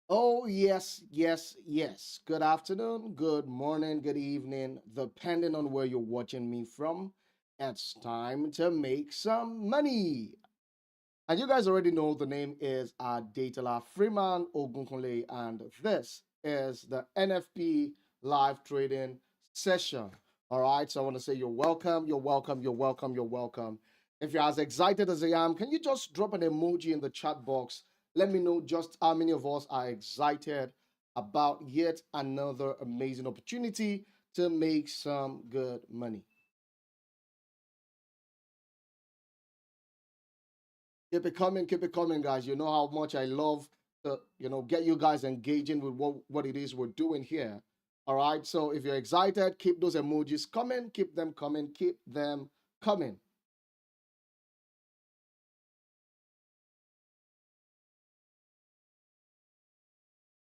Oh, yes, yes, yes. Good afternoon, good morning, good evening, depending on where you're watching me from. It's time to make some money. And you guys already know the name is Adetola Freeman Ogunkunle, and this is the NFP live trading session. All right, so I want to say you're welcome, you're welcome, you're welcome, you're welcome. If you're as excited as I am, can you just drop an emoji in the chat box? Let me know just how many of us are excited about yet another amazing opportunity to make some good money. Keep it coming, guys. You know how much I love to, get you guys engaging with what it is we're doing here. All right. So if you're excited, keep those emojis coming, keep them coming, keep them coming.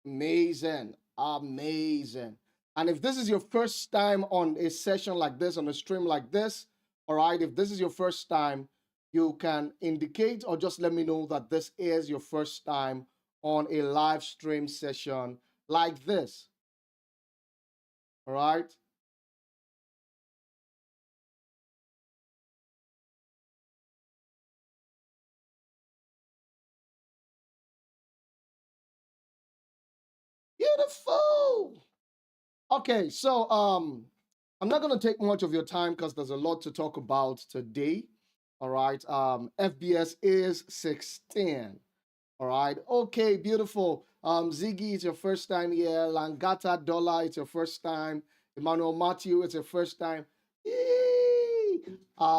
Amazing. Amazing. And if this is your first time on a session like this, on a stream like this, all right, if this is your first time, you can indicate or just let me know that this is your first time on a live stream session like this. All right. Beautiful. Okay, so I'm not gonna take much of your time because there's a lot to talk about today. All right. FBS is 16. All right. Okay, beautiful. Ziggy, it's your first time here. Langata Dollar, it's your first time. Emmanuel Matthew, it's your first time. Yay!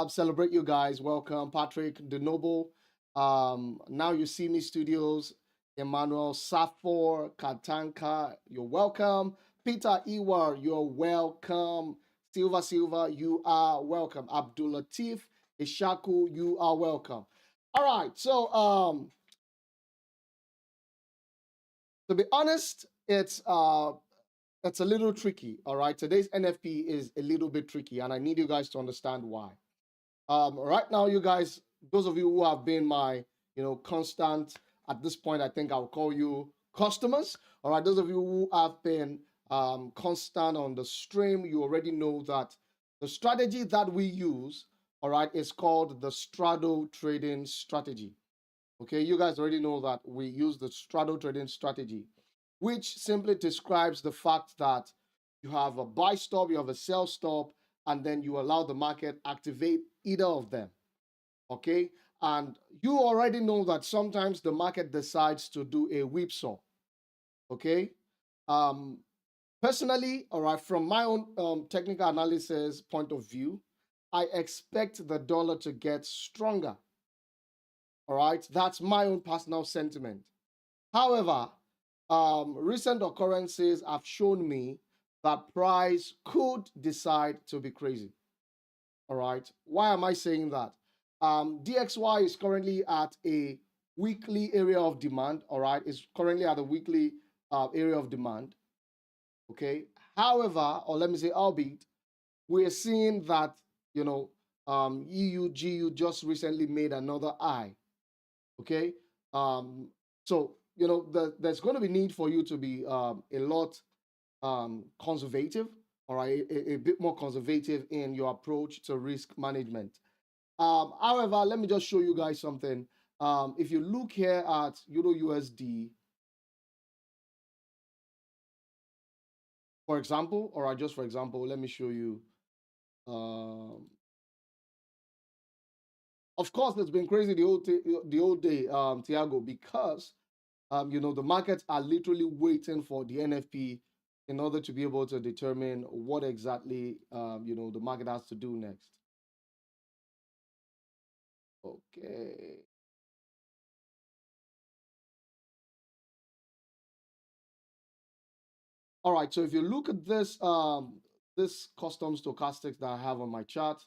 Celebrate you guys. Welcome. Patrick De Noble. Now you see me studios. Emmanuel Safor Katanka, you're welcome. Peter Iwar, you're welcome. Silva, you are welcome. Abdul Latif Ishaku, you are welcome. All right, so to be honest, it's a little tricky. All right, today's NFP is a little bit tricky, and I need you guys to understand why. Right now, you guys, those of you who have been my, constant at this point, I think I'll call you customers. All right, those of you who have been constant on the stream, you already know that the strategy that we use, all right, is called the straddle trading strategy. Okay, you guys already know that we use the straddle trading strategy, which simply describes the fact that you have a buy stop, you have a sell stop, and then you allow the market activate either of them. Okay, and you already know that sometimes the market decides to do a whipsaw. Okay, um, personally, all right, from my own technical analysis point of view, I expect the dollar to get stronger. All right, that's my own personal sentiment. However, recent occurrences have shown me that price could decide to be crazy. All right. Why am I saying that? DXY is currently at a weekly area of demand. All right. It's currently at a weekly area of demand. Okay. However, or let me say, albeit, we're seeing that, EU just recently made another high. Okay. So there's going to be need for you to be a lot conservative, all right, a bit more conservative in your approach to risk management. However, let me just show you guys something. If you look here at Euro USD, for example, all right, just for example, let me show you. Um, of course, it's been crazy the whole day, Tiago, because the markets are literally waiting for the NFP in order to be able to determine what exactly the market has to do next. Okay. All right. So if you look at this custom stochastics that I have on my chart,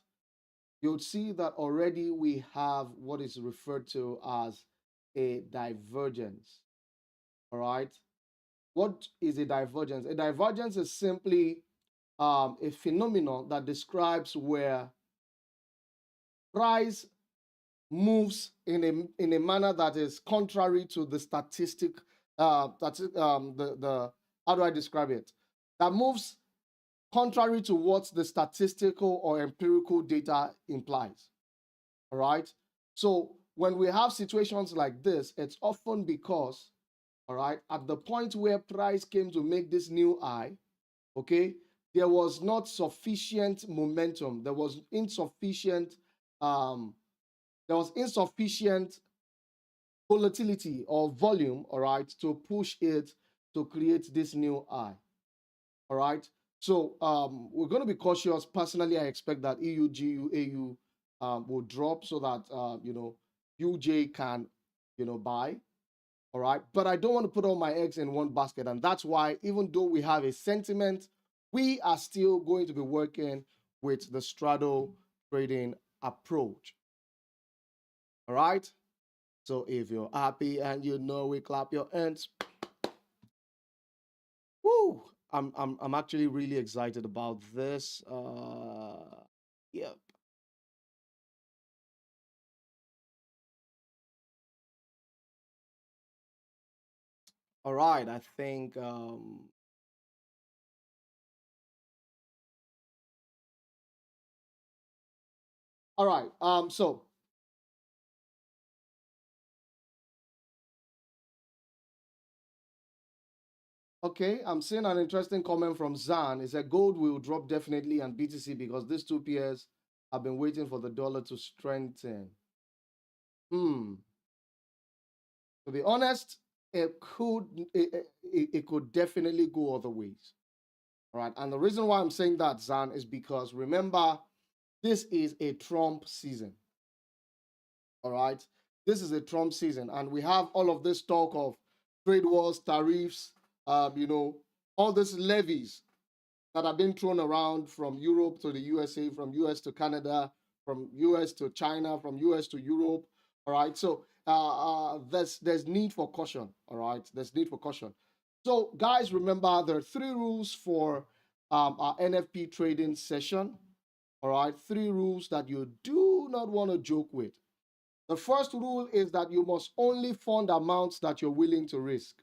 you'll see that already we have what is referred to as a divergence. All right. What is a divergence? A divergence is simply a phenomenon that describes where price moves in a manner that is contrary to the That's it, the how do I describe it? That moves contrary to what the statistical or empirical data implies. All right. So when we have situations like this, it's often because, all right, at the point where price came to make this new high, okay, there was not sufficient momentum. Um, there was insufficient volatility or volume, all right, to push it to create this new high. All right. So we're going to be cautious. Personally, I expect that EU, GU, AU will drop so that UJ can buy. All right. But I don't want to put all my eggs in one basket, and that's why even though we have a sentiment, we are still going to be working with the straddle trading approach. All right. So if you're happy and we clap your hands. Woo! I'm actually really excited about this. Yep. All right. I think all right. So okay, I'm seeing an interesting comment from Zan. It said gold will drop definitely and BTC because these two pairs have been waiting for the dollar to strengthen. Hmm. To be honest, it could definitely go other ways. All right. And the reason why I'm saying that, Zan, is because remember, this is a Trump season. All right. This is a Trump season, and we have all of this talk of trade wars, tariffs, all these levies that have been thrown around from Europe to the USA, from US to Canada, from US to China, from US to Europe. All right. So there's need for caution. All right. There's need for caution. So guys, remember there are 3 rules for our NFP trading session. All right. 3 rules that you do not want to joke with. The first rule is that you must only fund amounts that you're willing to risk.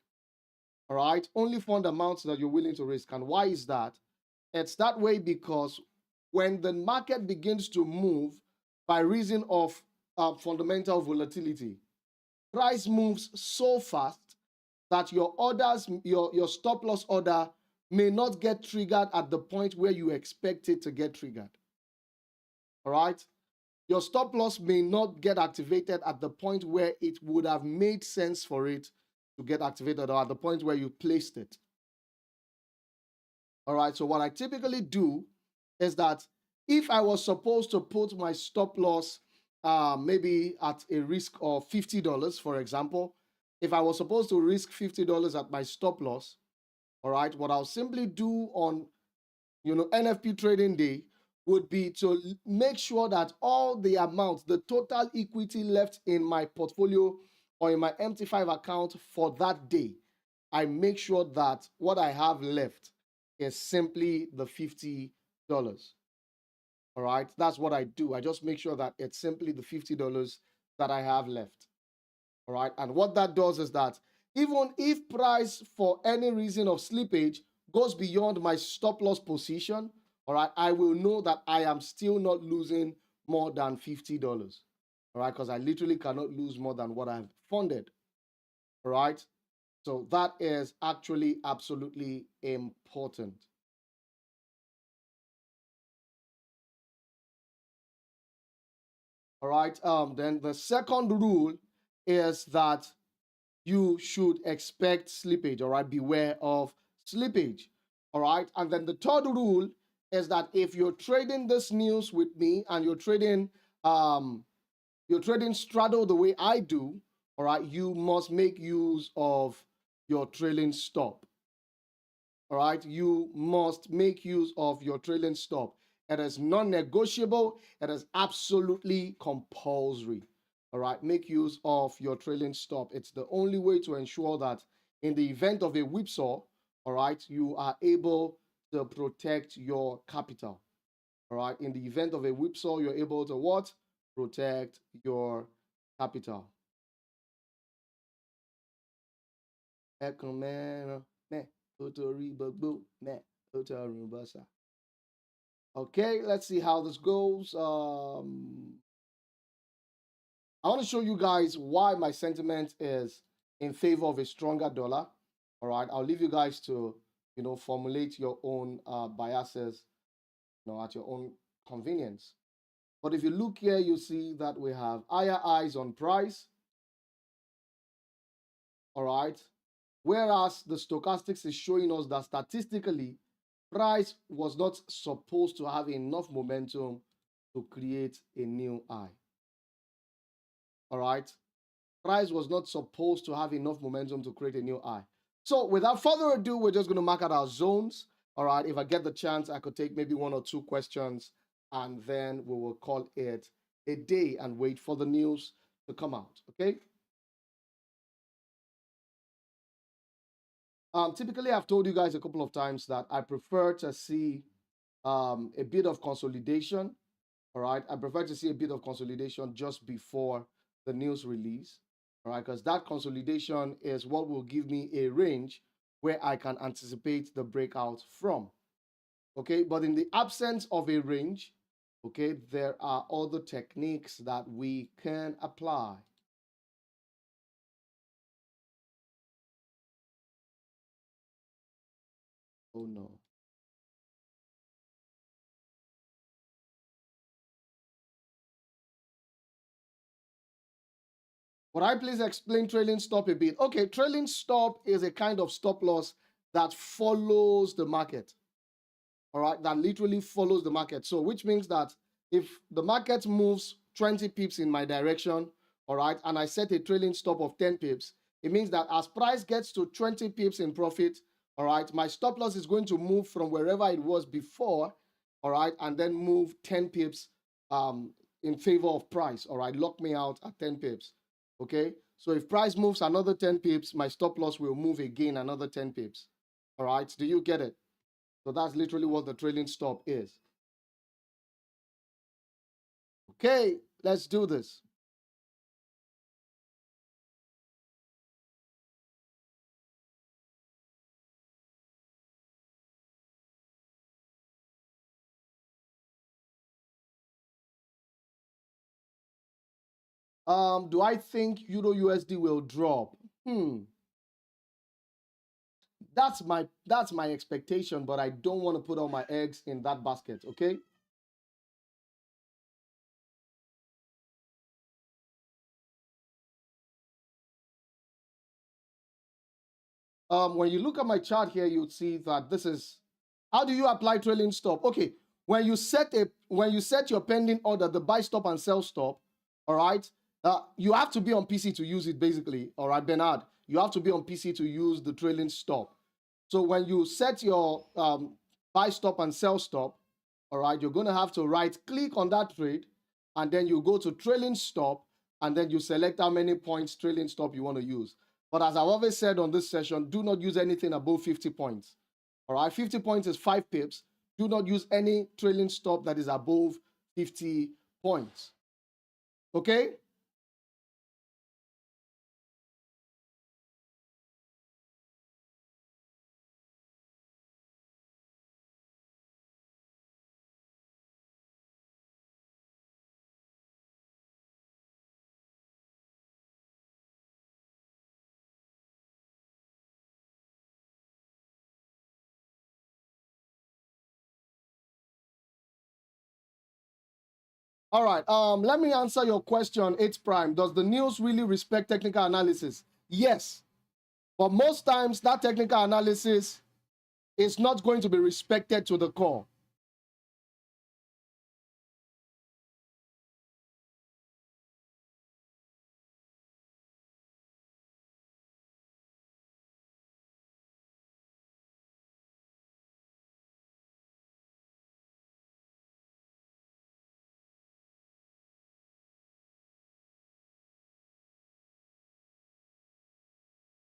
All right. Only fund amounts that you're willing to risk. And why is that? It's that way because when the market begins to move by reason of fundamental volatility, price moves so fast that your orders, your stop loss order may not get triggered at the point where you expect it to get triggered. All right. Your stop loss may not get activated at the point where it would have made sense for it to get activated or at the point where you placed it. All right. So what I typically do is that if I was supposed to put my stop loss maybe at a risk of $50, for example, if I was supposed to risk $50 at my stop loss, all right, what I'll simply do on NFP trading day would be to make sure that all the amounts, the total equity left in my portfolio or in my MT5 account for that day, I make sure that what I have left is simply the $50. All right, that's what I do. I just make sure that it's simply the $50 that I have left. All right, and what that does is that even if price for any reason of slippage goes beyond my stop loss position, all right, I will know that I am still not losing more than $50. All right, because I literally cannot lose more than what I've funded. All right, so that is actually absolutely important. All right, then the second rule is that you should expect slippage. All right, beware of slippage. All right, and then the third rule is that if you're trading this news with me and you're trading straddle the way I do, all right, you must make use of your trailing stop. All right, you must make use of your trailing stop. It is non-negotiable. It is absolutely compulsory. All right, make use of your trailing stop. It's the only way to ensure that in the event of a whipsaw, all right, you are able to protect your capital. All right, in the event of a whipsaw, you're able to what? Protect your capital. Okay, let's see how this goes. I want to show you guys why my sentiment is in favor of a stronger dollar. All right, I'll leave you guys to, formulate your own biases, at your own convenience. But if you look here, you see that we have higher highs on price. All right, whereas the stochastics is showing us that statistically, price was not supposed to have enough momentum to create a new high. All right, price was not supposed to have enough momentum to create a new high. So without further ado, we're just going to mark out our zones. All right, if I get the chance, I could take maybe 1 or 2 questions, and then we will call it a day and wait for the news to come out. Okay. Typically, I've told you guys a couple of times that I prefer to see a bit of consolidation. All right, I prefer to see a bit of consolidation just before the news release. All right, because that consolidation is what will give me a range where I can anticipate the breakout from. Okay, but in the absence of a range, okay, there are other techniques that we can apply. Oh no. Would I please explain trailing stop a bit? Okay, trailing stop is a kind of stop loss that follows the market. All right, that literally follows the market. So, which means that if the market moves 20 pips in my direction, all right, and I set a trailing stop of 10 pips, it means that as price gets to 20 pips in profit, all right, my stop loss is going to move from wherever it was before, all right, and then move 10 pips in favor of price, all right, lock me out at 10 pips, okay? So if price moves another 10 pips, my stop loss will move again another 10 pips, all right? Do you get it? So that's literally what the trailing stop is. Okay, let's do this. Do I think Euro USD will drop? That's my expectation, but I don't want to put all my eggs in that basket, okay? When you look at my chart here, you'd see that this is how do you apply trailing stop? Okay, when you set your pending order, the buy stop and sell stop, all right, you have to be on PC to use it basically, all right, Bernard, you have to be on PC to use the trailing stop. So when you set your buy stop and sell stop, all right, you're going to have to right click on that trade, and then you go to trailing stop, and then you select how many points trailing stop you want to use. But as I've always said on this session, do not use anything above 50 points. All right, 50 points is 5 pips. Do not use any trailing stop that is above 50 points. Okay? All right, let me answer your question, H Prime. Does the news really respect technical analysis? Yes, but most times that technical analysis is not going to be respected to the core.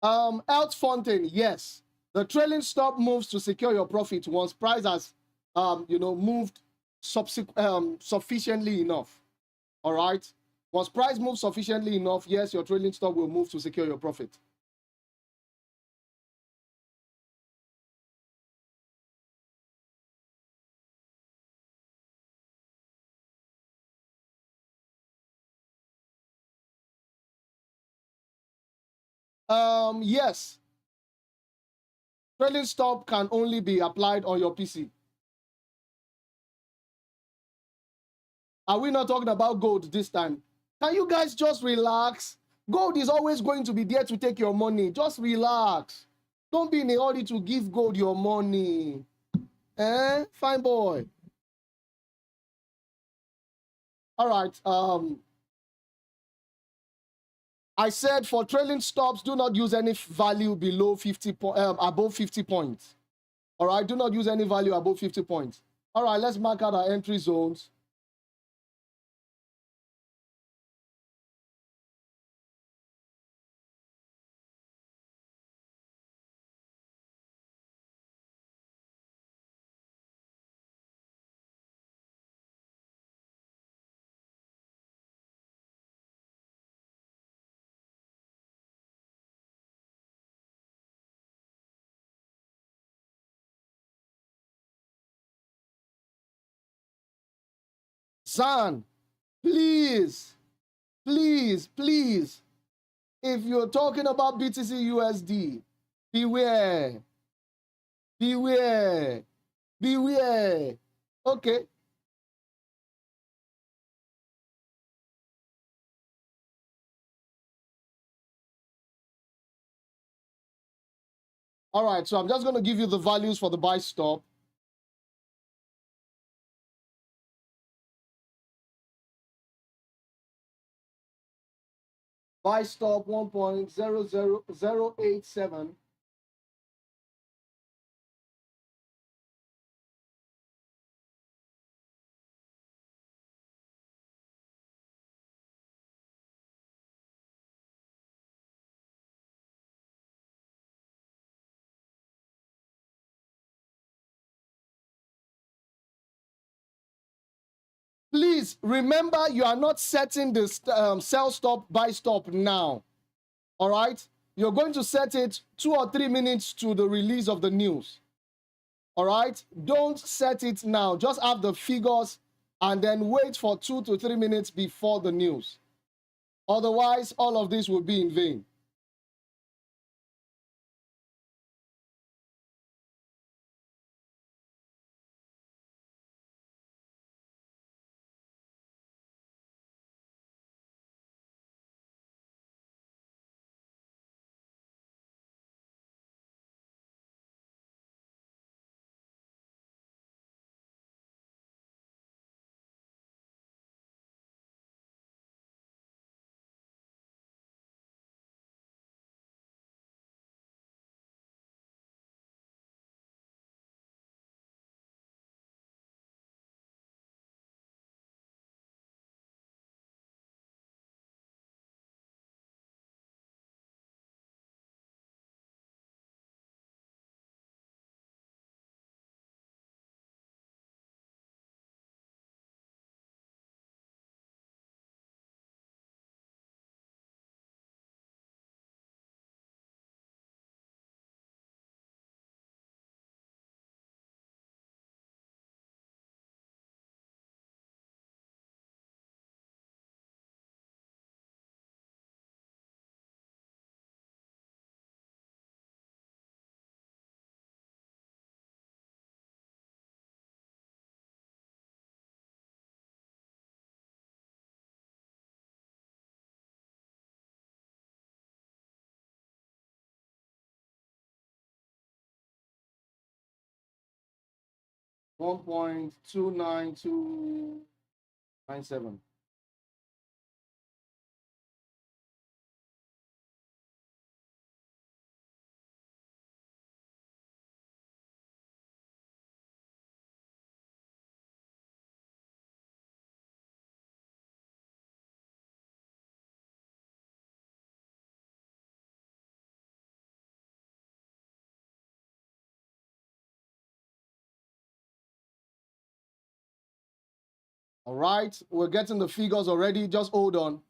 Alt Fontaine, yes. The trailing stop moves to secure your profit once price has, moved sufficiently enough. All right. Once price moves sufficiently enough, yes, your trailing stop will move to secure your profit. Yes, trailing stop can only be applied on your PC. Are we not talking about gold this time? Can you guys just relax? Gold is always going to be there to take your money. Just relax. Don't be in a hurry to give gold your money. Eh? Fine boy. All right. I said for trailing stops, do not use any value below 50 above 50 points. All right. Do not use any value above 50 points. All right. Let's mark out our entry zones. Zan, please, please, please. If you're talking about BTC USD, beware, beware, beware. Okay. All right. So I'm just going to give you the values for the buy stop. Buy stop 1.00087. Please remember, you are not setting the sell stop, buy stop now. All right. You're going to set it 2 or 3 minutes to the release of the news. All right. Don't set it now. Just have the figures and then wait for 2 to 3 minutes before the news. Otherwise, all of this will be in vain. $1.29297. All right, we're getting the figures already. Just hold on.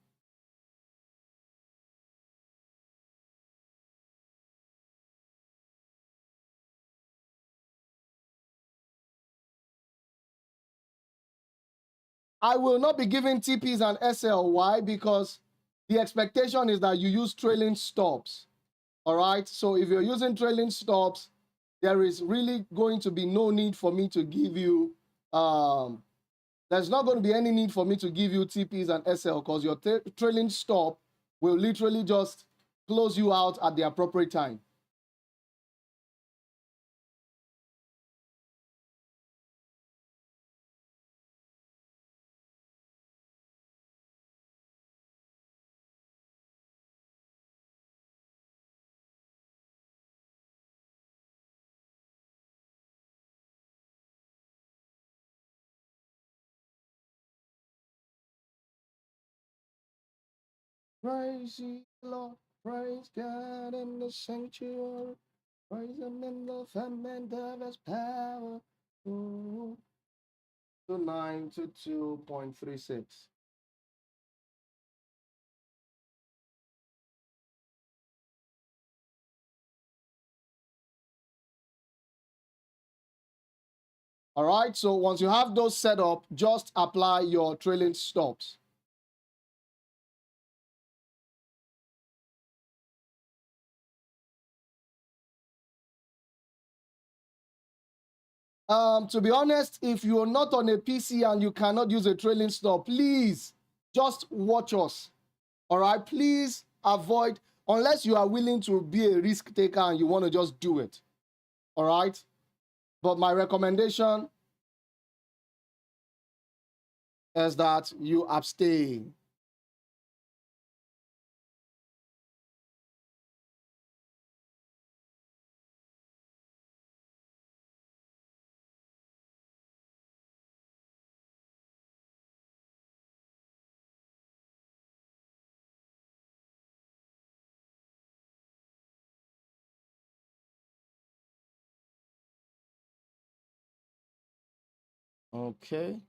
I will not be giving TPs and SL. Why? Because the expectation is that you use trailing stops. All right. So if you're using trailing stops, there is really going to be no need for me to give you, there's not going to be any need for me to give you TPs and SL because your trailing stop will literally just close you out at the appropriate time. Praise ye the Lord, praise God in the sanctuary, praise Him in the firmament of His power. Ooh. 922.36. All right, so once you have those set up, just apply your trailing stops. To be honest, if you're not on a PC and you cannot use a trailing stop, please just watch us. All right, please avoid, unless you are willing to be a risk taker and you want to just do it. All right, but my recommendation is that you abstain. Okay.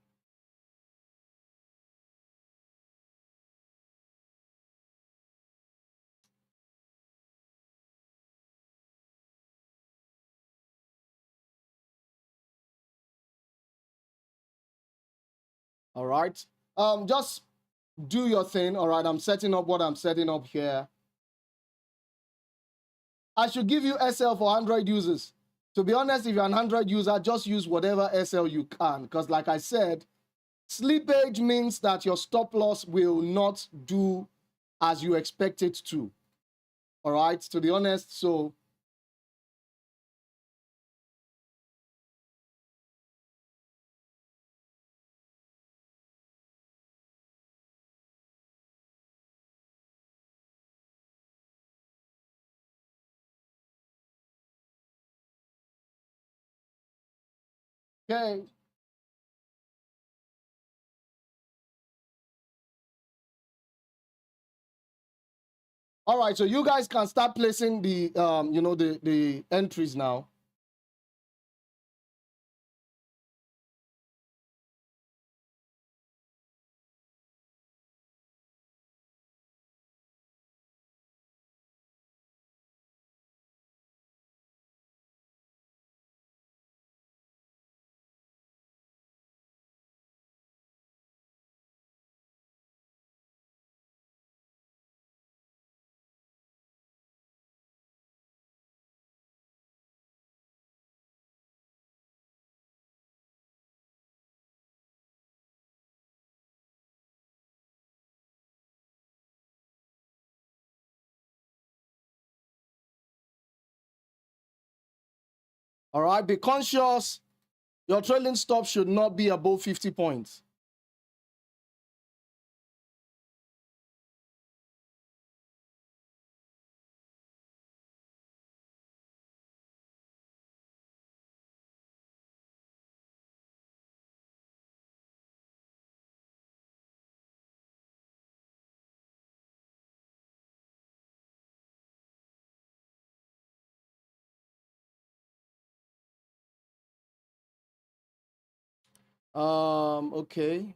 All right. Just do your thing. All right. I'm setting up what I'm setting up here. I should give you SL for Android users. To be honest, if you're an Android user, just use whatever SL you can. Because like I said, slippage means that your stop loss will not do as you expect it to. All right, to be honest. So okay. All right, so you guys can start placing the the entries now. All right, be conscious. Your trailing stop should not be above 50 points. Okay.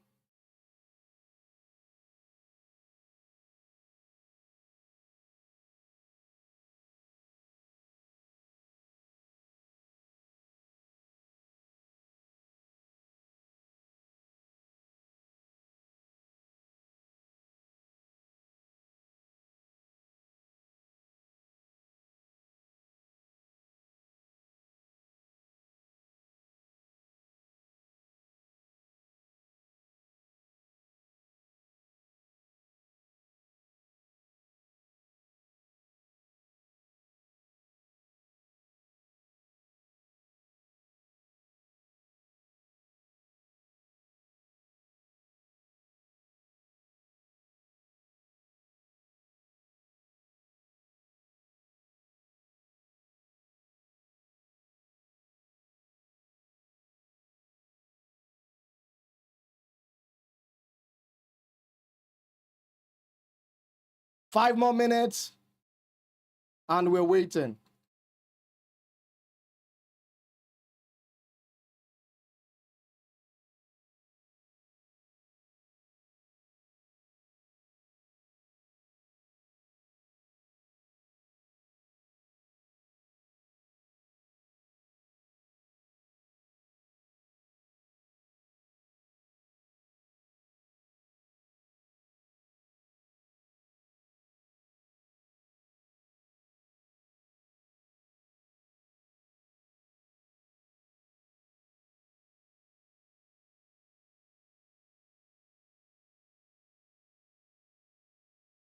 5 more minutes, and we're waiting.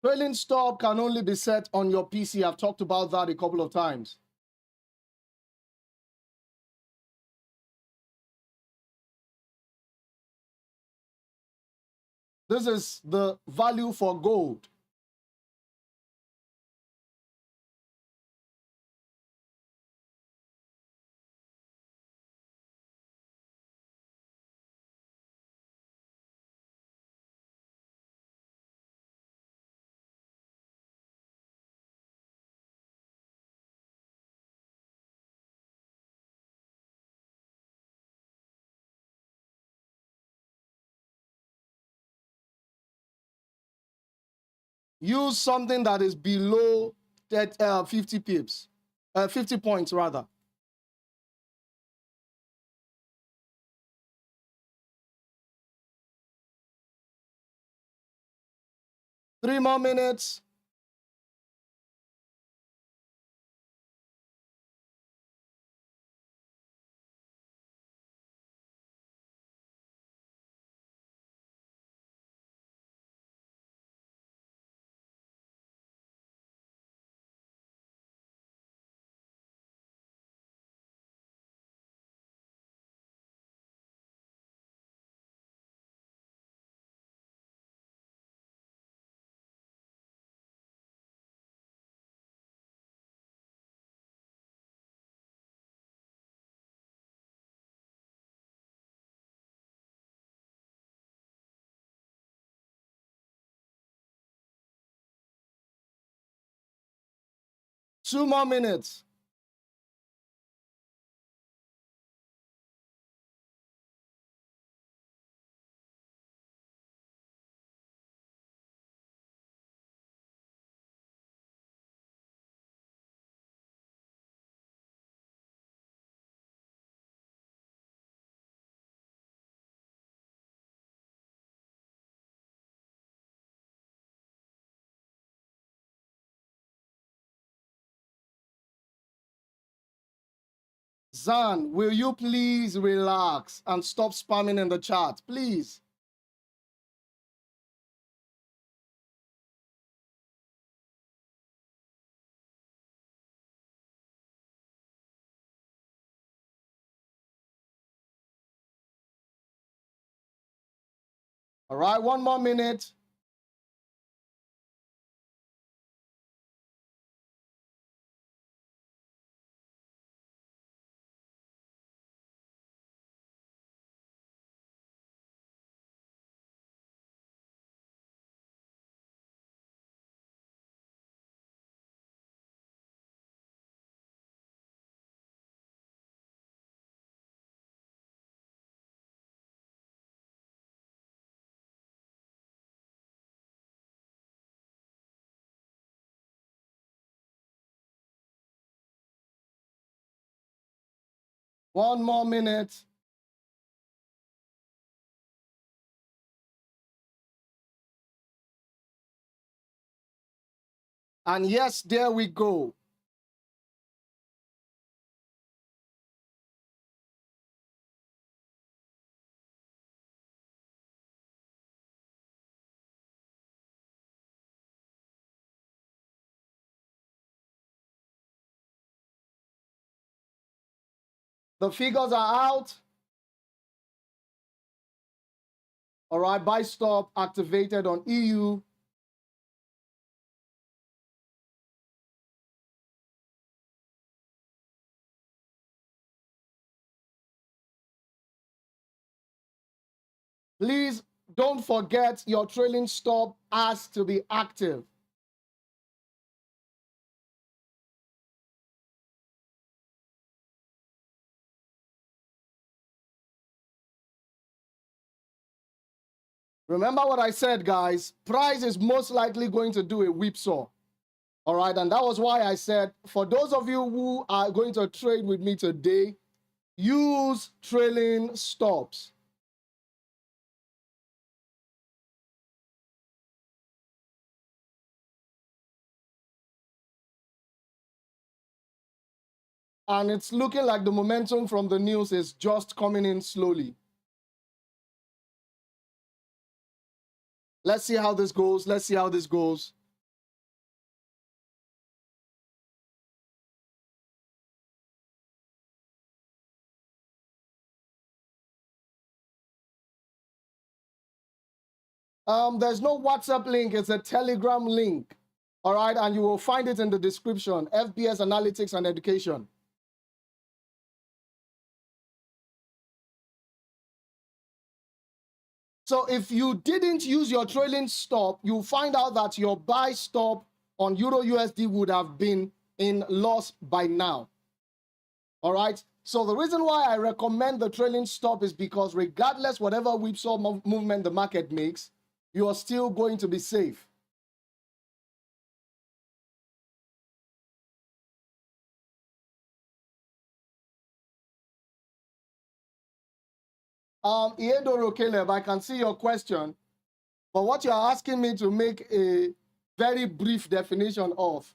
Trailing stop can only be set on your PC. I've talked about that a couple of times. This is the value for gold. Use something that is below 50 pips, 50 points rather. Three more minutes. Two more minutes. Zan, will you please relax and stop spamming in the chat, please? All right, one more minute. One more minute. And yes, there we go. The figures are out. All right, buy stop activated on EU. Please don't forget your trailing stop has to be active. Remember what I said, guys. Price is most likely going to do a whipsaw. All right, and that was why I said, for those of you who are going to trade with me today, use trailing stops. And it's looking like the momentum from the news is just coming in slowly. Let's see how this goes. Let's see how this goes. There's no WhatsApp link. It's a Telegram link. All right, and you will find it in the description. FBS Analytics and Education. So if you didn't use your trailing stop, you'll find out that your buy stop on Euro USD would have been in loss by now. All right. So the reason why I recommend the trailing stop is because regardless whatever whipsaw movement the market makes, you are still going to be safe. Iedoro Caleb, I can see your question, but what you're asking me to make a very brief definition of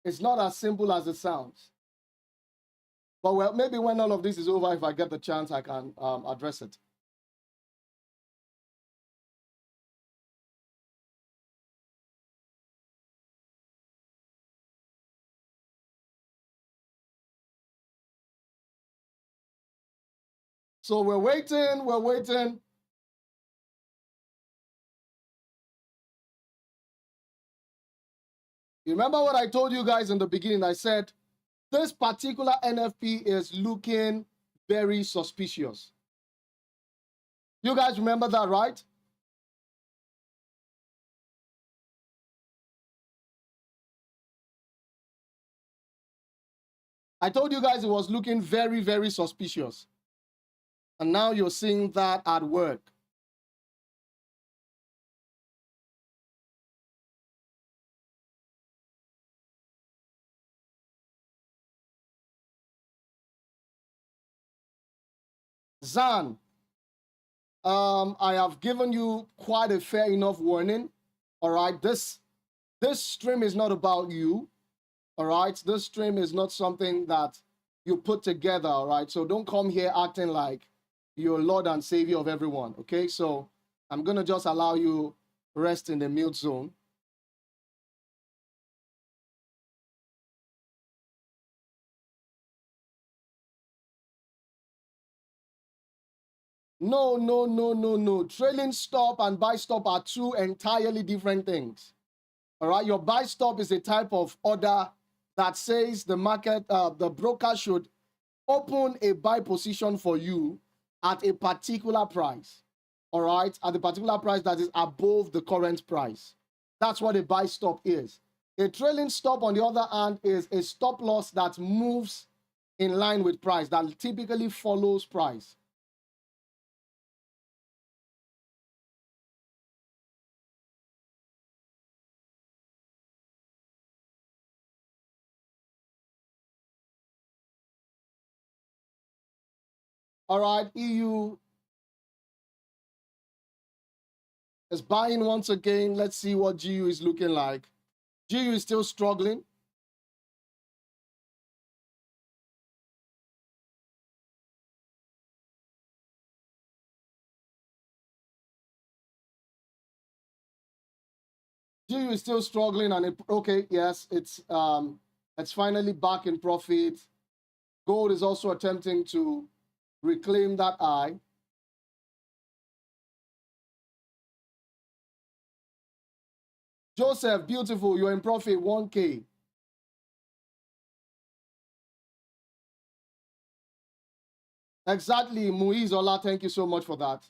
is not as simple as it sounds. But well, maybe when all of this is over, if I get the chance, I can address it. So we're waiting, we're waiting. You remember what I told you guys in the beginning? I said, this particular NFP is looking very suspicious. You guys remember that, right? I told you guys it was looking very, very suspicious. And now you're seeing that at work. Zan, I have given you quite a fair enough warning. All right, this stream is not about you. All right, this stream is not something that you put together. All right, so don't come here acting like you're Lord and Savior of everyone. Okay, so I'm gonna just allow you rest in the mute zone. No, no, no, no, no. Trailing stop and buy stop are two entirely different things. All right, your buy stop is a type of order that says the market, the broker should open a buy position for you at a particular price. All right, at a particular price that is above the current price. That's what a buy stop is. A trailing stop, on the other hand, is a stop loss that moves in line with price, that typically follows price. All right, EU is buying once again. Let's see what GU is looking like. GU is still struggling. GU is still struggling, and okay, yes, it's finally back in profit. Gold is also attempting to reclaim that eye. Joseph, beautiful, you're in profit, 1K. Exactly, Muiz Ola, thank you so much for that.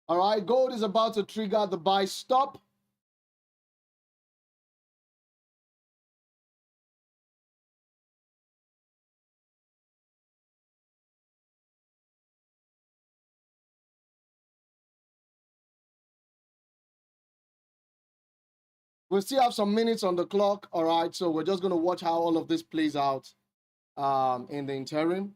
All right, gold is about to trigger the buy stop. We still have some minutes on the clock, all right? So we're just going to watch how all of this plays out in the interim.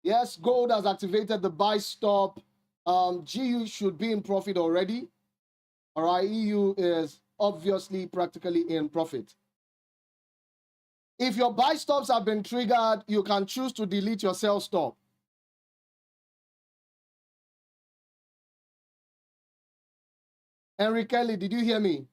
Yes, gold has activated the buy stop. GU should be in profit already. All right, EU is obviously practically in profit. If your buy stops have been triggered, you can choose to delete your sell stop. Henry Kelly, did you hear me?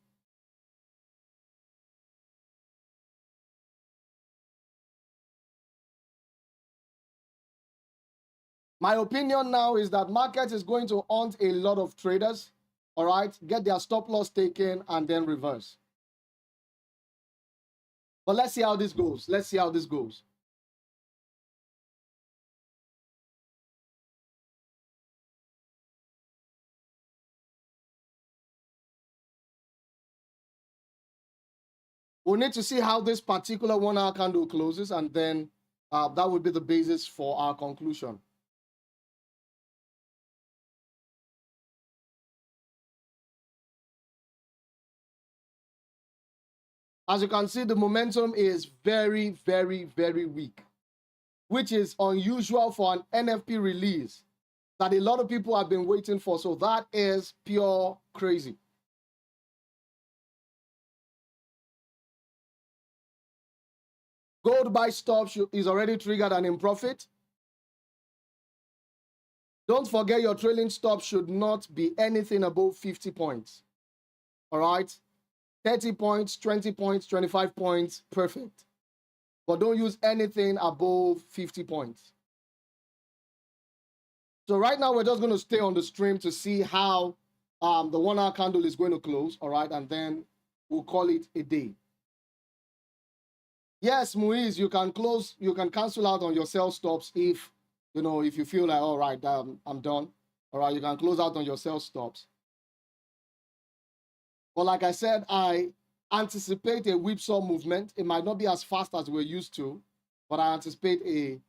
My opinion now is that market is going to haunt a lot of traders, all right? Get their stop loss taken and then reverse. But let's see how this goes. Let's see how this goes. We'll need to see how this particular 1 hour candle closes, and then that would be the basis for our conclusion. As you can see, the momentum is very, very, very weak, which is unusual for an NFP release that a lot of people have been waiting for. So that is pure crazy. Gold buy stop is already triggered and in profit. Don't forget your trailing stop should not be anything above 50 points. All right? 30 points, 20 points, 25 points, perfect. But don't use anything above 50 points. So right now, we're just going to stay on the stream to see how the 1 hour candle is going to close, all right? And then we'll call it a day. Yes, Muiz, you can close, you can cancel out on your sell stops if, if you feel like, all right, I'm done. All right, you can close out on your sell stops. But like I said, I anticipate a whipsaw movement. It might not be as fast as we're used to, but I anticipate a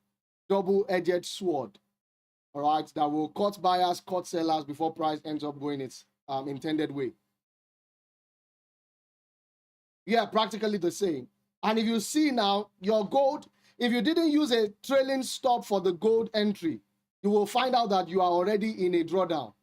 double-edged sword, all right, that will cut buyers, cut sellers before price ends up going its intended way. Yeah, practically the same. And if you see now, your gold, if you didn't use a trailing stop for the gold entry, you will find out that you are already in a drawdown.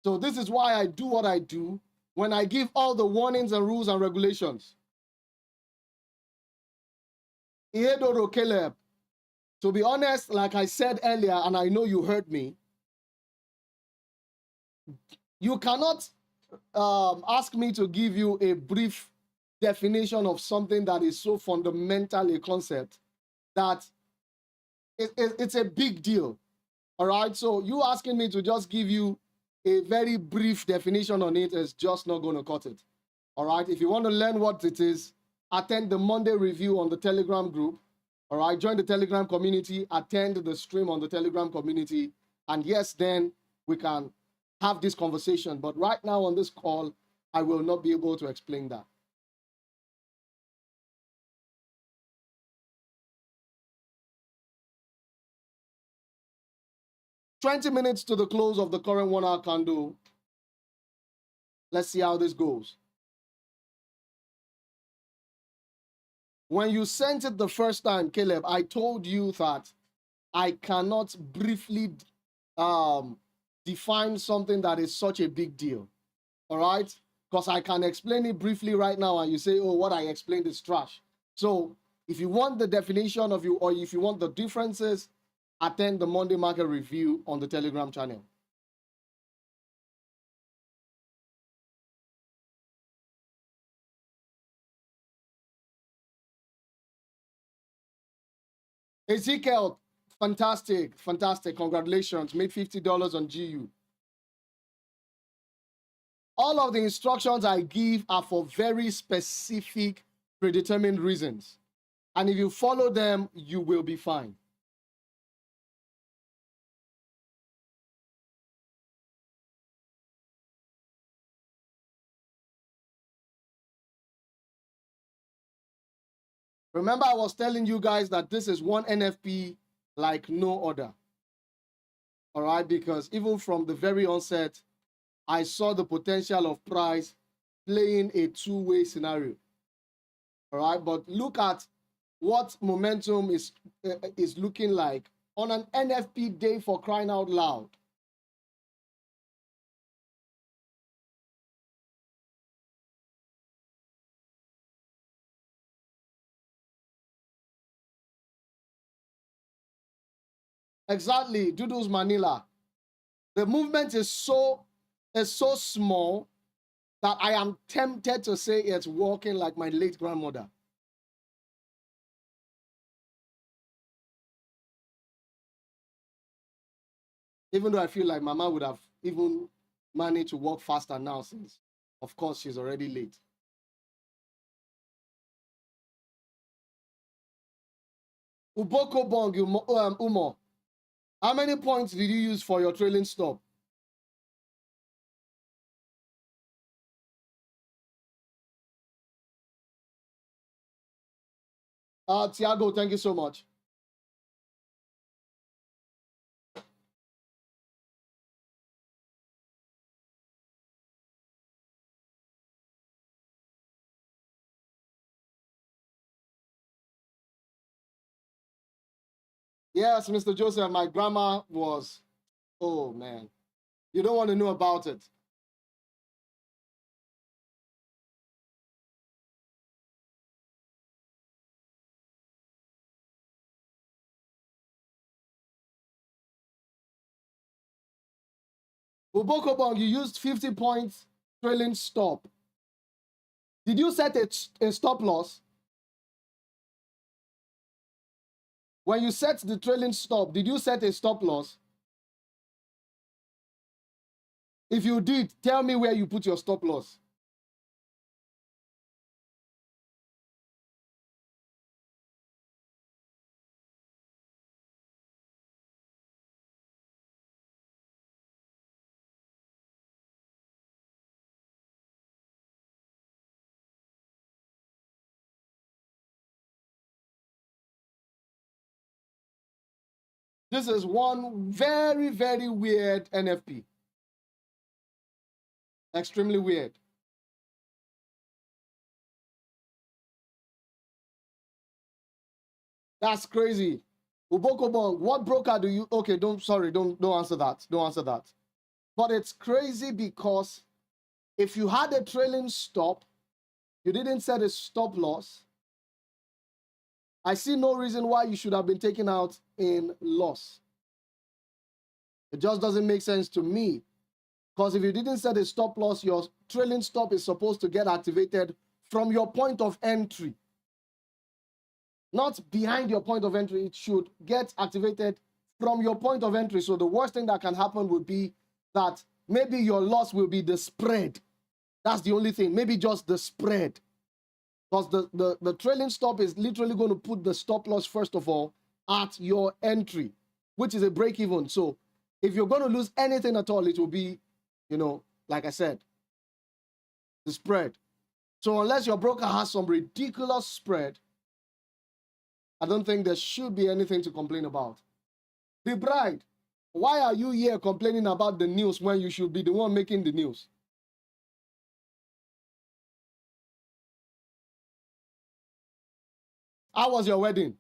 So this is why I do what I do when I give all the warnings and rules and regulations. Adetola Caleb, to be honest, like I said earlier, and I know you heard me, you cannot ask me to give you a brief definition of something that is so fundamental a concept that it's a big deal. All right. So you asking me to just give you a very brief definition on it is just not going to cut it. All right. If you want to learn what it is, attend the Monday review on the Telegram group. All right. Join the Telegram community, attend the stream on the Telegram community. And yes, then we can have this conversation. But right now on this call, I will not be able to explain that. "20 minutes to the close of the current 1 hour candle. Let's see how this goes. When you sent it the first time, Caleb, I told you that I cannot briefly define something that is such a big deal. All right? Because I can explain it briefly right now and you say, oh, what I explained is trash. So if you want the definition of you, or if you want the differences, attend the Monday market review on the Telegram channel. Ezekiel, fantastic, fantastic. Congratulations. Made $50 on GU. All of the instructions I give are for very specific, predetermined reasons. And if you follow them, you will be fine. Remember, I was telling you guys that this is one NFP like no other. All right, because even from the very onset, I saw the potential of price playing a two-way scenario. All right, but look at what momentum is looking like on an NFP day, for crying out loud. Exactly, Doodles Manila. The movement is so small that I am tempted to say it's walking like my late grandmother. Even though I feel like Mama would have even managed to walk faster now, since, of course, she's already late. Uboko Bong, Umo, how many points did you use for your trailing stop? Tiago, thank you so much. Yes, Mr. Joseph, my grandma was, oh man, you don't want to know about it. Uboko Bong, you used 50 points trailing stop. Did you set a stop loss? When you set the trailing stop, did you set a stop loss? If you did, tell me where you put your stop loss. This is one very, very weird NFP. Extremely weird. That's crazy. Ubokobong, what broker do you, okay, don't answer that. Don't answer that. But it's crazy because if you had a trailing stop, you didn't set a stop loss, I see no reason why you should have been taken out in loss. It just doesn't make sense to me. Because if you didn't set a stop loss, your trailing stop is supposed to get activated from your point of entry. Not behind your point of entry. It should get activated from your point of entry. So the worst thing that can happen would be that maybe your loss will be the spread. That's the only thing. Maybe just the spread. Because the trailing stop is literally going to put the stop loss, first of all, at your entry, which is a break even. So if you're going to lose anything at all, it will be, you know, like I said, the spread. So unless your broker has some ridiculous spread, I don't think there should be anything to complain about. The bride, why are you here complaining about the news when you should be the one making the news? How was your wedding?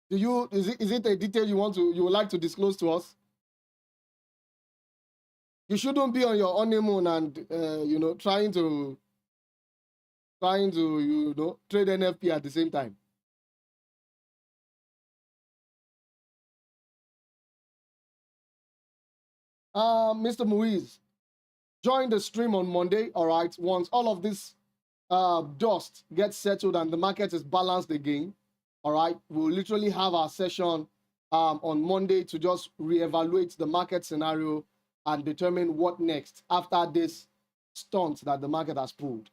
Is it a detail you would like to disclose to us? You shouldn't be on your honeymoon and you know, trying to you know, trade NFP at the same time. Mr. Muiz, join the stream on Monday. All right, once all of this dust gets settled and the market is balanced again, all right, we'll literally have our session on Monday to just reevaluate the market scenario and determine what next after this stunt that the market has pulled.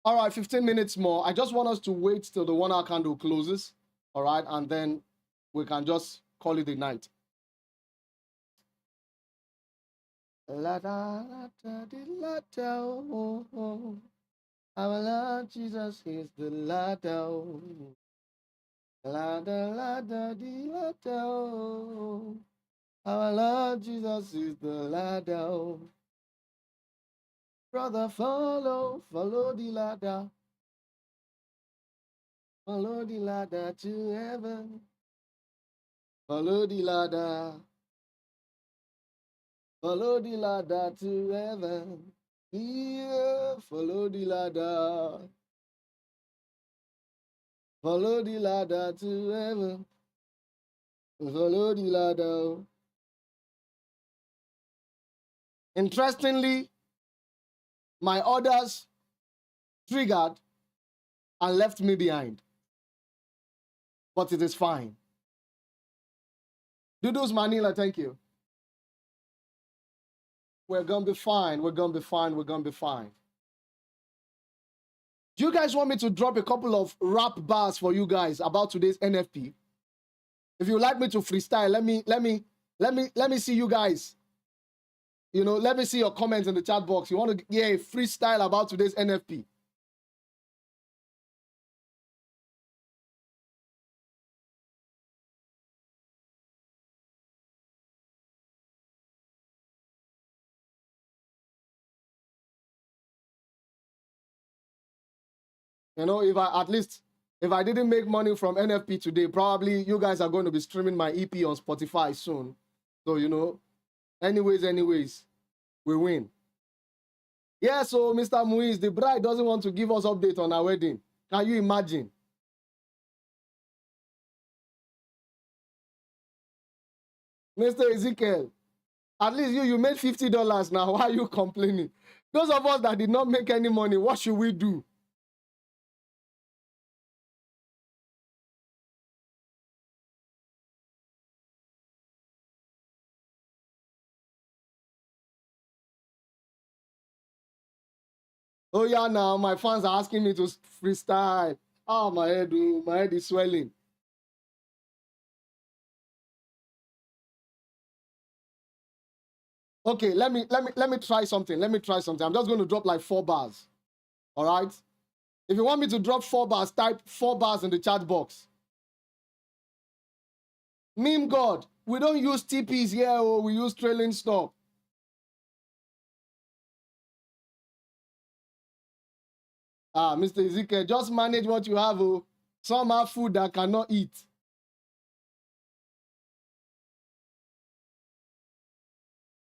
All right, 15 minutes more. I just want us to wait till the 1 hour candle closes, all right, and then we can just call it a night. Ladder, ladder, ladder, oh, oh. Our Lord Jesus is the ladder. Oh. Ladder, ladder, the ladder. Oh. Our Lord Jesus is the ladder. Oh. Brother, follow the ladder. Follow the ladder to heaven. Follow the ladder. Follow the ladder to heaven. Yeah, follow the ladder. Follow the ladder to heaven. Follow the ladder. Interestingly, my orders triggered and left me behind. But it is fine. Doodles Manila, thank you. We're going to be fine. We're going to be fine. We're going to be fine. Do you guys want me to drop a couple of rap bars for you guys about today's NFP? If you like me to freestyle, let me see you guys. You know, let me see your comments in the chat box. You want to hear a freestyle about today's NFP? You know, if I didn't make money from NFP today, probably you guys are going to be streaming my EP on Spotify soon. So, you know, anyways, we win. Yeah, so Mr. Muiz, the bride doesn't want to give us update on our wedding. Can you imagine? Mr. Ezekiel, at least you made $50 now. Why are you complaining? Those of us that did not make any money, what should we do? Oh yeah, now my fans are asking me to freestyle. Oh, my head is swelling. Okay, let me try something. Let me try something. I'm just going to drop like 4 bars. All right. If you want me to drop 4 bars, type 4 bars in the chat box. Meme God, we don't use TPs here, or we use trailing stop. Mr. Ezekiel, just manage what you have. Oh. Some have food that cannot eat.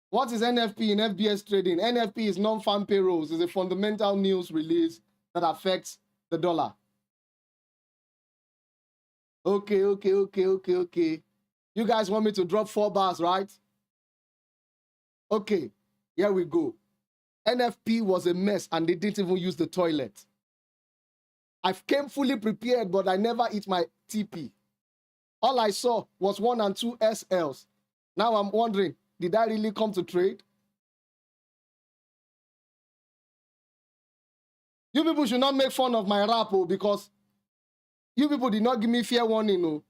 What is NFP in FBS trading? NFP is non-farm payrolls. It's a fundamental news release that affects the dollar. Okay. You guys want me to drop 4 bars, right? Okay, here we go. NFP was a mess and they didn't even use the toilet. I came fully prepared, but I never eat my TP. All I saw was 1 and 2 SLs. Now I'm wondering, did I really come to trade? You people should not make fun of my rap, because you people did not give me fair warning.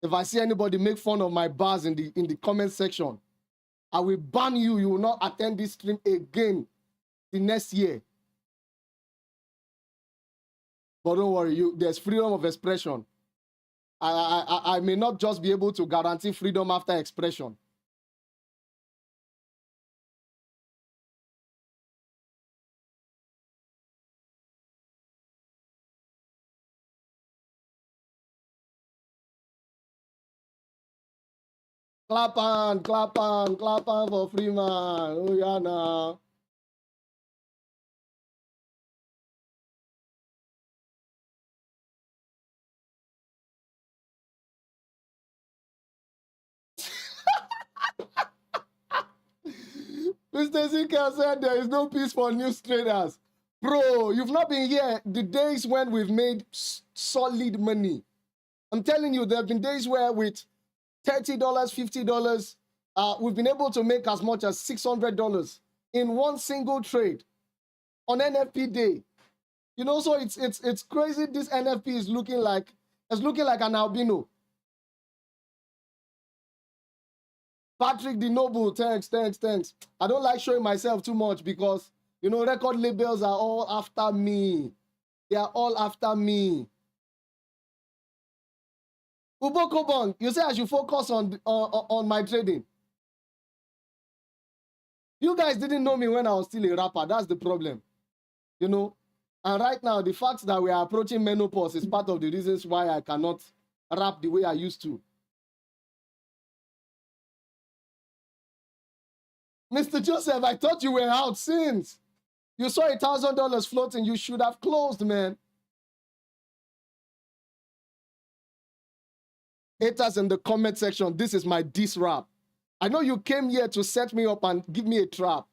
If I see anybody make fun of my bars in the comment section, I will ban you. You will not attend this stream again the next year. But don't worry, there's freedom of expression. I may not just be able to guarantee freedom after expression. Clap on for Freeman. Oh yeah, now. Mr. Ezekiel said there is no peace for news traders. Bro, you've not been here the days when we've made solid money. I'm telling you, there have been days where with $30, $50, we've been able to make as much as $600 in one single trade on NFP day. You know, so it's crazy. This NFP is looking like an albino. Patrick the Noble, thanks. I don't like showing myself too much because, you know, record labels are all after me. They are all after me. Ubo Kobon, you say I should focus on my trading. You guys didn't know me when I was still a rapper. That's the problem, you know. And right now, the fact that we are approaching menopause is part of the reasons why I cannot rap the way I used to. Mr. Joseph, I thought you were out since. You saw $1,000 floating. You should have closed, man. Haters in the comment section, this is my diss rap. I know you came here to set me up and give me a trap,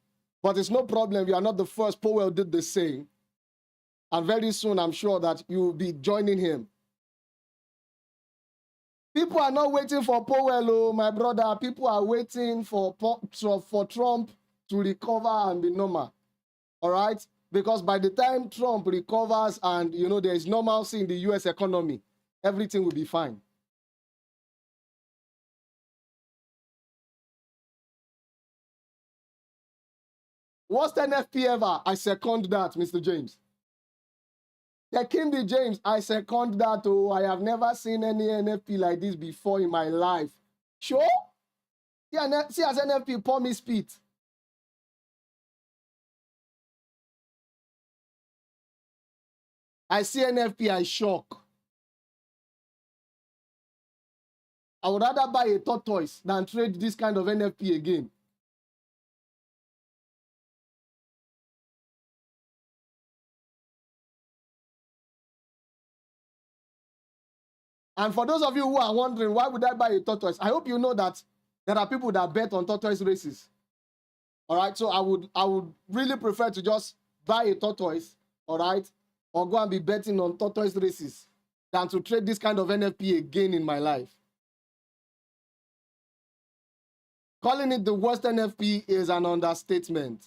but it's no problem. You are not the first. Powell did the same. And very soon, I'm sure that you will be joining him. People are not waiting for Powell, oh, my brother. People are waiting for Trump to recover and be normal. All right? Because by the time Trump recovers and, you know, there is normalcy in the U.S. economy, everything will be fine. Worst NFP ever. I second that, Mr. James. The Kimby James, I second that. Oh, I have never seen any NFP like this before in my life. Sure? See as NFP pour me spit. I see NFP, I shock. I would rather buy a tortoise than trade this kind of NFP again. And for those of you who are wondering, why would I buy a tortoise? I hope you know that there are people that bet on tortoise races. All right, so I would really prefer to just buy a tortoise, all right, or go and be betting on tortoise races than to trade this kind of NFP again in my life. Calling it the worst NFP is an understatement.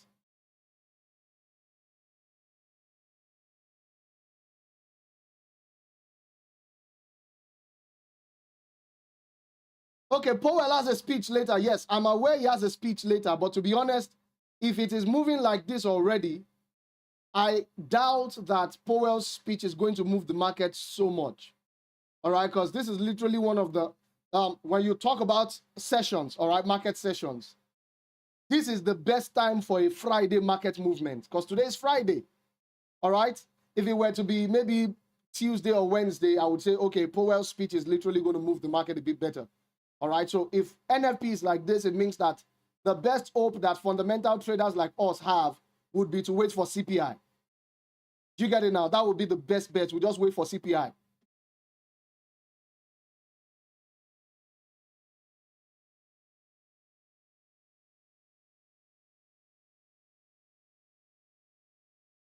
Okay, Powell has a speech later. Yes, I'm aware he has a speech later, but to be honest, if it is moving like this already, I doubt that Powell's speech is going to move the market so much. All right, because this is literally one of the, when you talk about sessions, all right, market sessions, this is the best time for a Friday market movement because today is Friday. All right, if it were to be maybe Tuesday or Wednesday, I would say, okay, Powell's speech is literally going to move the market a bit better. All right, so if NFP is like this, it means that the best hope that fundamental traders like us have would be to wait for CPI. Do you get it now? That would be the best bet. We just wait for CPI.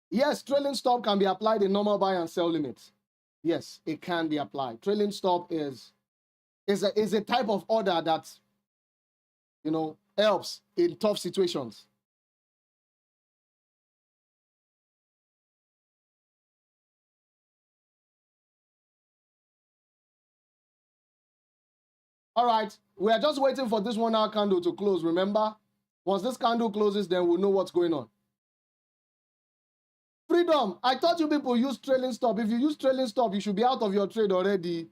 Yes, trailing stop can be applied in normal buy and sell limits. Yes, it can be applied. Trailing stop is a type of order that, you know, helps in tough situations. All right, we are just waiting for this 1 hour candle to close, remember? Once this candle closes, then we'll know what's going on. Freedom, I thought you people use trailing stop. If you use trailing stop, you should be out of your trade already.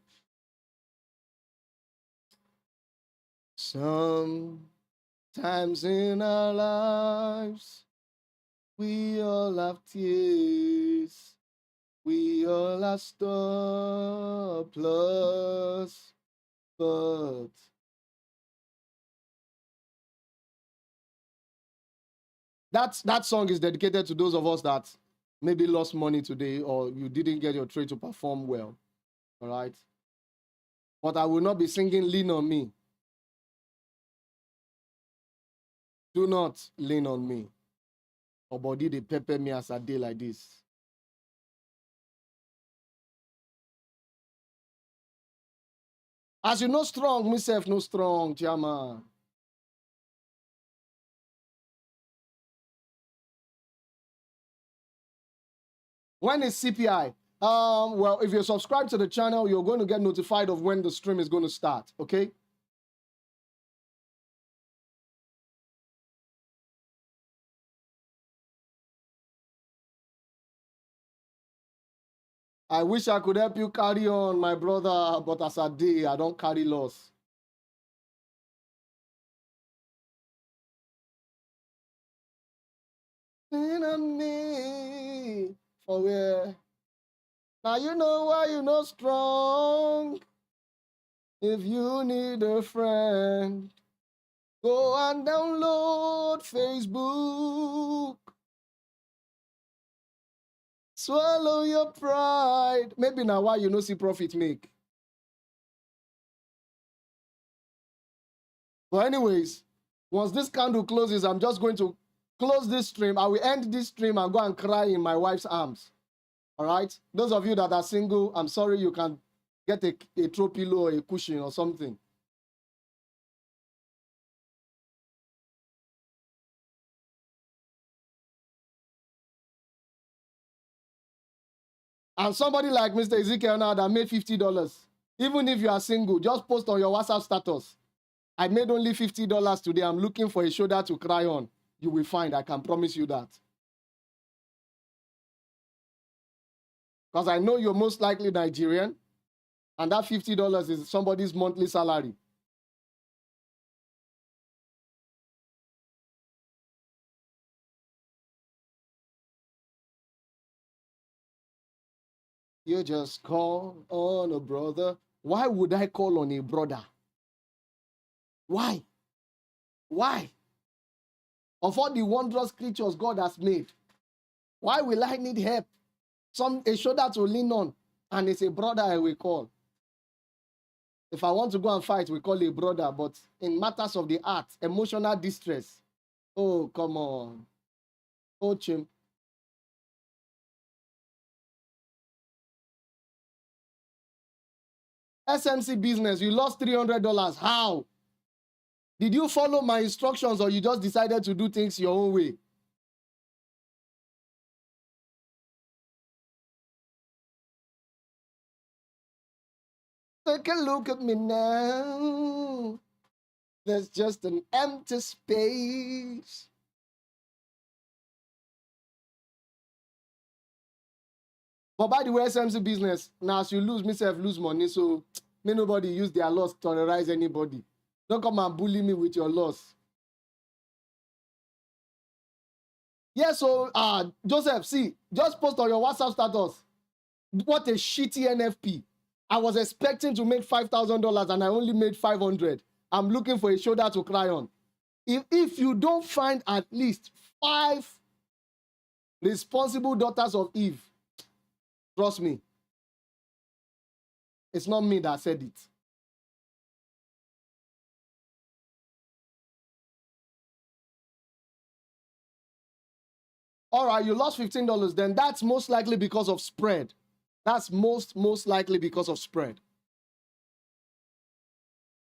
Sometimes in our lives, we all have tears. We all have stop loss, but that song is dedicated to those of us that maybe lost money today or you didn't get your trade to perform well. All right. But I will not be singing Lean on Me. Do not lean on me. Or body they pepper me as a day like this. As you know strong, myself no strong, Jama. When is CPI? Well, if you subscribe to the channel, you're going to get notified of when the stream is going to start, okay? I wish I could help you carry on, my brother, but as a day, I don't carry loss. Me for where? Now you know why you're not strong. If you need a friend, go and download Facebook. Swallow your pride. Maybe now why you no see profit make. But anyways, once this candle closes, I'm just going to close this stream. I will end this stream and go and cry in my wife's arms. All right? Those of you that are single, I'm sorry, you can get a throw pillow or a cushion or something. And somebody like Mr. Ezekiel now that made $50. Even if you are single, just post on your WhatsApp status. I made only $50 today. I'm looking for a shoulder to cry on. You will find, I can promise you that. Because I know you're most likely Nigerian, and that $50 is somebody's monthly salary. You just call on a brother. Why would I call on a brother? Why? Why? Of all the wondrous creatures God has made, why will I need help? A shoulder to lean on, and it's a brother I will call. If I want to go and fight, we call a brother, but in matters of the heart, emotional distress, oh, come on. Oh, chim. SMC business, you lost $300. How? Did you follow my instructions or you just decided to do things your own way? Take a look at me now. There's just an empty space. But by the way, SMC business, now as you lose, myself lose money, so may nobody use their loss to terrorize anybody. Don't come and bully me with your loss. Yeah, so Joseph, see, just post on your WhatsApp status. What a shitty NFP. I was expecting to make $5,000 and I only made 500. I'm looking for a shoulder to cry on. If you don't find at least 5 responsible daughters of Eve, trust me, it's not me that said it. All right, you lost $15, then that's most likely because of spread. That's most likely because of spread.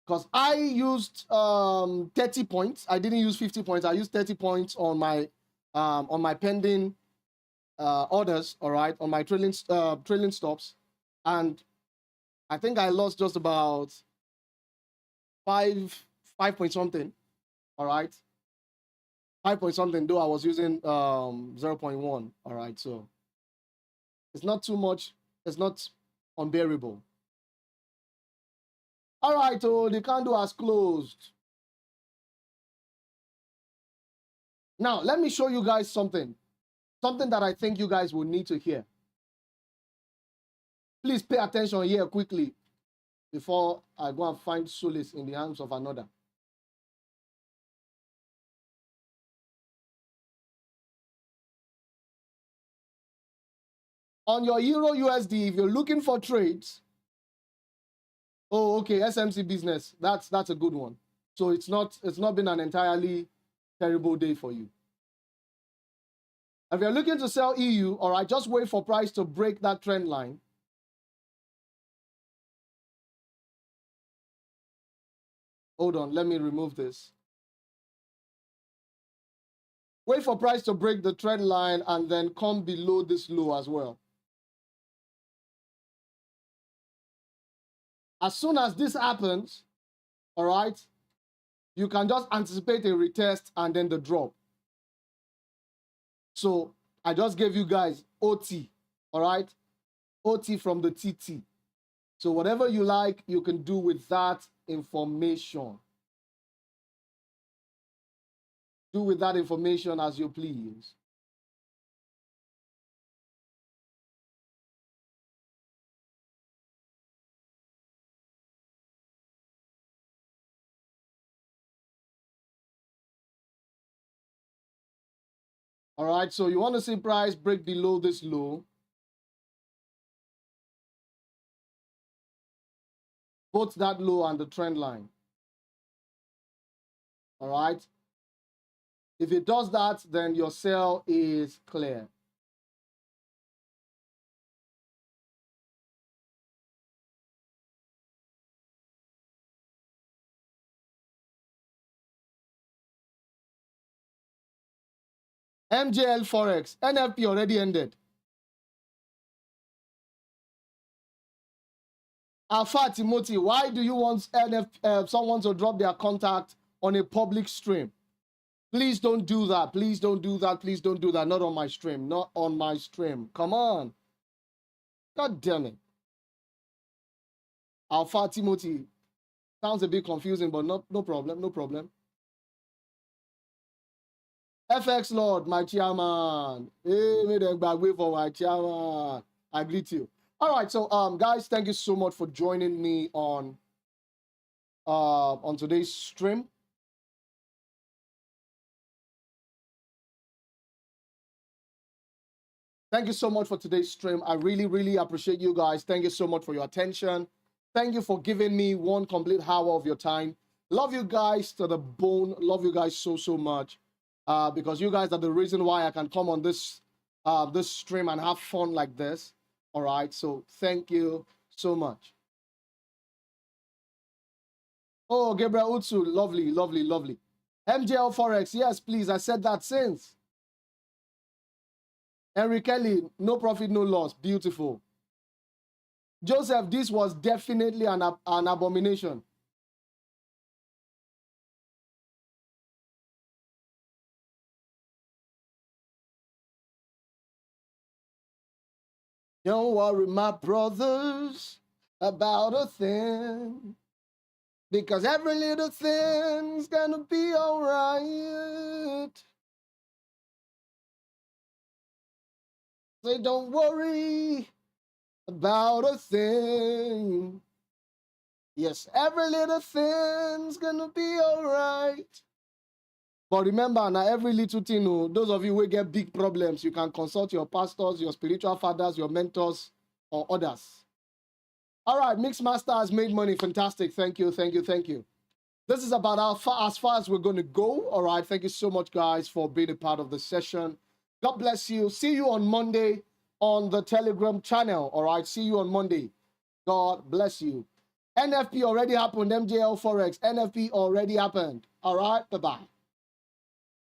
Because I used 30 points. I didn't use 50 points. I used 30 points on my pending orders, all right, on my trailing stops. And I think I lost just about 5 point something, all right. 5 point something, though I was using 0.1, all right. So it's not too much. It's not unbearable. All right, so the candle has closed. Now, let me show you guys something that I think you guys will need to hear. Please pay attention here quickly before I go and find solace in the hands of another. On your Euro USD, if you're looking for trades, oh, okay, SMC business, that's a good one. So it's not been an entirely terrible day for you. If you're looking to sell EU, all right, just wait for price to break that trend line. Hold on, let me remove this. Wait for price to break the trend line and then come below this low as well. As soon as this happens, all right, you can just anticipate a retest and then the drop. So I just gave you guys OT, all right? OT from the TT. So whatever you like, you can do with that information. Do with that information as you please. All right, so you want to see price break below this low. Both that low and the trend line. All right. If it does that, then your sell is clear. MJL Forex, NFP already ended. Alpha Timothy, why do you want someone to drop their contact on a public stream? Please don't do that. Please don't do that. Please don't do that. Not on my stream. Not on my stream. Come on. God damn it. Alpha Timothy. Sounds a bit confusing, but no problem. No problem. FX Lord, my chairman. Hey, me the bag way for my chairman. I greet you. All right, so guys, thank you so much for joining me on today's stream. Thank you so much for today's stream. I really, really appreciate you guys. Thank you so much for your attention. Thank you for giving me one complete hour of your time. Love you guys to the bone. Love you guys so, so much. Because you guys are the reason why I can come on this this stream and have fun like this. All right, so thank you so much. Oh, Gabriel Utsu, lovely, lovely, lovely. MJL Forex, yes, please. I said that since. Henry Kelly, no profit, no loss. Beautiful. Joseph, this was definitely an abomination. Don't worry, my brothers, about a thing. Because every little thing's gonna be all right. Say, don't worry about a thing. Yes, every little thing's gonna be all right. But remember, now every little thing, those of you who get big problems, you can consult your pastors, your spiritual fathers, your mentors, or others. All right, Mixmaster has made money. Fantastic. Thank you, thank you, thank you. This is about as far as we're going to go. All right, thank you so much, guys, for being a part of the session. God bless you. See you on Monday on the Telegram channel. All right, see you on Monday. God bless you. NFP already happened. MJL Forex. NFP already happened. All right, bye-bye.